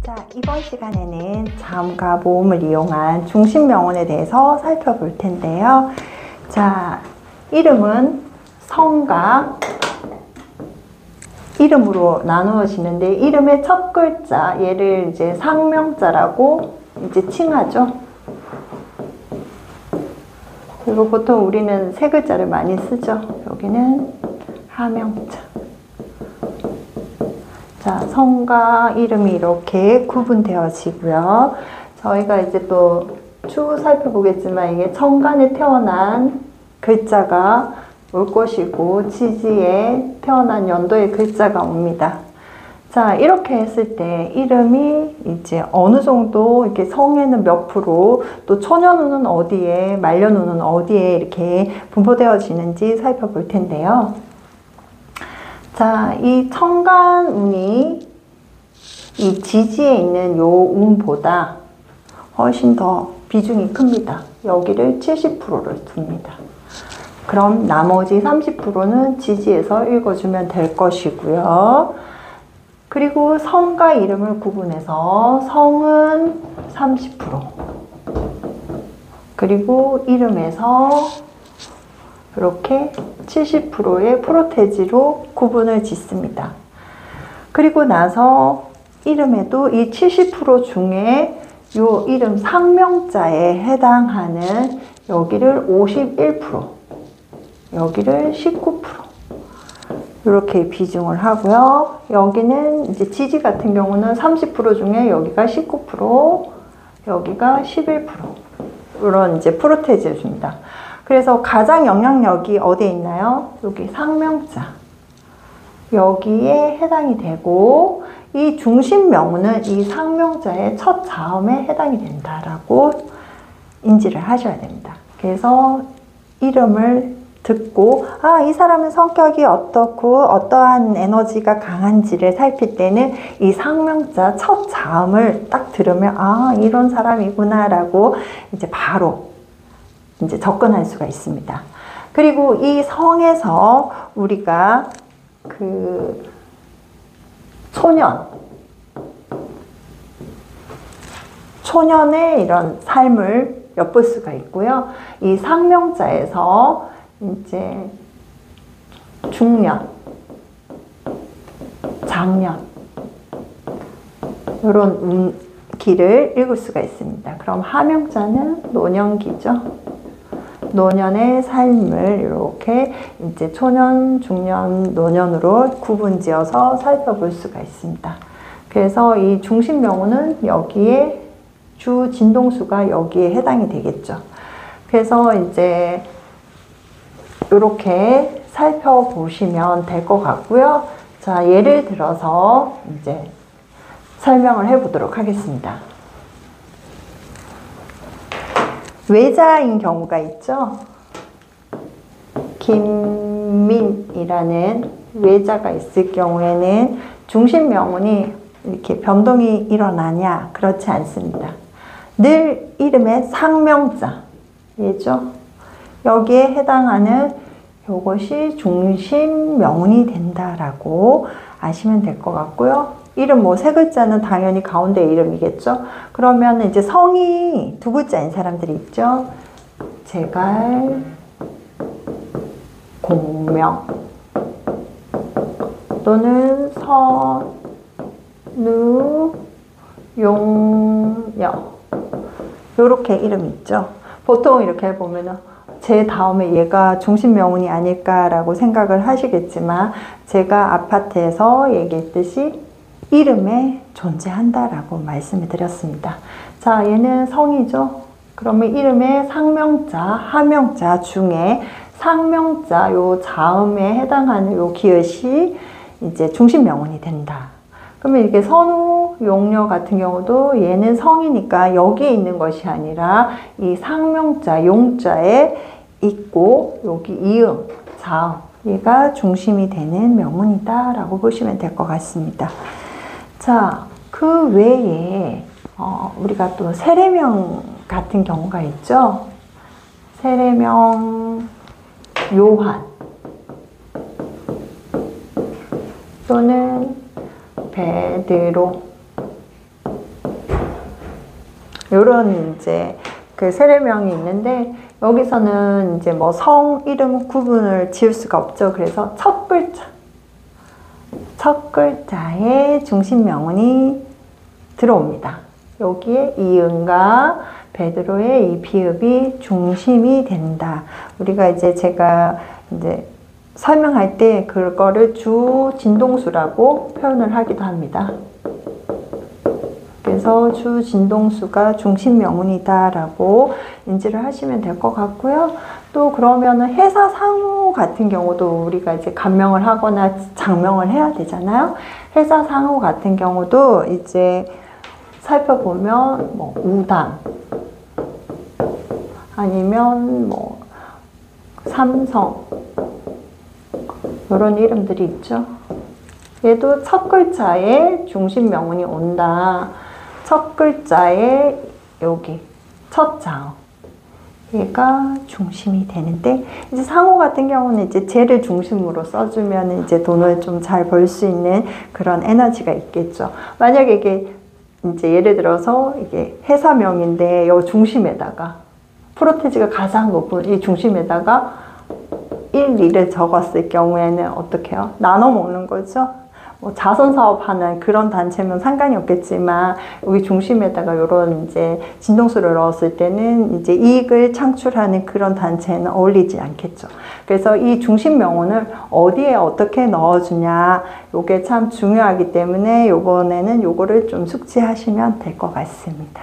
자, 이번 시간에는 자음과 모음을 이용한 중심명언에 대해서 살펴볼 텐데요. 자, 이름은 성과 이름으로 나누어지는데, 이름의 첫 글자, 얘를 이제 상명자라고 이제 칭하죠. 그리고 보통 우리는 세 글자를 많이 쓰죠. 여기는 하명자. 자, 성과 이름이 이렇게 구분되어지고요. 저희가 이제 또 추후 살펴보겠지만, 이게 천간에 태어난 글자가 올 것이고, 지지에 태어난 연도의 글자가 옵니다. 자, 이렇게 했을 때 이름이 이제 어느 정도 이렇게 성에는 몇 프로, 또 초년운은 어디에, 말년운은 어디에 이렇게 분포되어지는지 살펴볼 텐데요. 자, 이 천간운이 이 지지에 있는 요 운보다 훨씬 더 비중이 큽니다. 여기를 70%를 둡니다. 그럼 나머지 30%는 지지에서 읽어주면 될 것이고요. 그리고 성과 이름을 구분해서 성은 30%, 그리고 이름에서 이렇게 70%의 프로테지로 구분을 짓습니다. 그리고 나서 이름에도 이 70% 중에 요 이름 상명자에 해당하는 여기를 51%, 여기를 19%, 이렇게 비중을 하고요. 여기는 이제 지지 같은 경우는 30% 중에 여기가 19%, 여기가 11%, 이런 이제 프로테지를 줍니다. 그래서 가장 영향력이 어디에 있나요? 여기 상명자. 여기에 해당이 되고, 이 중심명운은 이 상명자의 첫 자음에 해당이 된다라고 인지를 하셔야 됩니다. 그래서 이름을 듣고, 아, 이 사람은 성격이 어떻고 어떠한 에너지가 강한지를 살필 때는 이 상명자 첫 자음을 딱 들으면, 아, 이런 사람이구나 라고 이제 바로 이제 접근할 수가 있습니다. 그리고 이 성에서 우리가 그 초년의 이런 삶을 엿볼 수가 있고요. 이 상명자에서 이제 중년, 장년, 이런 기를 읽을 수가 있습니다. 그럼 하명자는 노년기죠. 노년의 삶을 이렇게 이제 초년, 중년, 노년으로 구분지어서 살펴볼 수가 있습니다. 그래서 이 중심명운은 여기에 주 진동수가 여기에 해당이 되겠죠. 그래서 이제 이렇게 살펴보시면 될 것 같고요. 자, 예를 들어서 이제 설명을 해보도록 하겠습니다. 외자인 경우가 있죠. 김민이라는 외자가 있을 경우에는 중심명운이 이렇게 변동이 일어나냐? 그렇지 않습니다. 늘 이름의 상명자, 얘죠. 여기에 해당하는 이것이 중심명운이 된다라고 아시면 될 것 같고요. 이름 뭐 세 글자는 당연히 가운데 이름이겠죠. 그러면 이제 성이 두 글자인 사람들이 있죠. 제갈, 공명, 또는 선우, 용여, 요렇게 이름이 있죠. 보통 이렇게 보면은 제 다음에 얘가 중심명운이 아닐까라고 생각을 하시겠지만, 제가 아파트에서 얘기했듯이 이름에 존재한다라고 말씀을 드렸습니다. 자, 얘는 성이죠. 그러면 이름의 상명자, 하명자 중에 상명자 요 자음에 해당하는 요 기엇이 이제 중심명운이 된다. 그러면 이렇게 선우, 용녀 같은 경우도 얘는 성이니까 여기에 있는 것이 아니라 이 상명자, 용자에 있고, 여기 이응, 자음, 얘가 중심이 되는 명운이다 라고 보시면 될 것 같습니다. 자, 그 외에 우리가 또 세례명 같은 경우가 있죠. 세례명 요한, 또는 베드로, 요런 이제 그 세례명이 있는데, 여기서는 이제 뭐 성 이름 구분을 지을 수가 없죠. 그래서 첫 글자에 중심 명운이 들어옵니다. 여기에 이응과 베드로의 이 비읍이 중심이 된다. 우리가 이제 제가 이제 설명할 때 그거를 주 진동수라고 표현을 하기도 합니다. 그래서 주 진동수가 중심 명운이다라고 인지를 하시면 될 것 같고요. 또 그러면은 회사 상호 같은 경우도 우리가 이제 간명을 하거나 장명을 해야 되잖아요. 회사 상호 같은 경우도 이제 살펴보면 뭐 우담 아니면 뭐 삼성 이런 이름들이 있죠. 얘도 첫 글자에 중심 명운이 온다. 첫 글자에 여기 첫 자음 얘가 중심이 되는데, 이제 상호 같은 경우는 이제 쟤를 중심으로 써주면 이제 돈을 좀 잘 벌 수 있는 그런 에너지가 있겠죠. 만약에 이게 이제 예를 들어서 이게 회사명인데 요 중심에다가 프로테지가 가장 높은 이 중심에다가 1, 2를 적었을 경우에는 어떻게 해요? 나눠 먹는 거죠. 뭐 자선 사업하는 그런 단체면 상관이 없겠지만, 여기 중심에다가 이런 이제 진동수를 넣었을 때는 이제 이익을 창출하는 그런 단체는 어울리지 않겠죠. 그래서 이 중심 명운을 어디에 어떻게 넣어주냐, 요게 참 중요하기 때문에 요번에는 요거를 좀 숙지하시면 될 것 같습니다.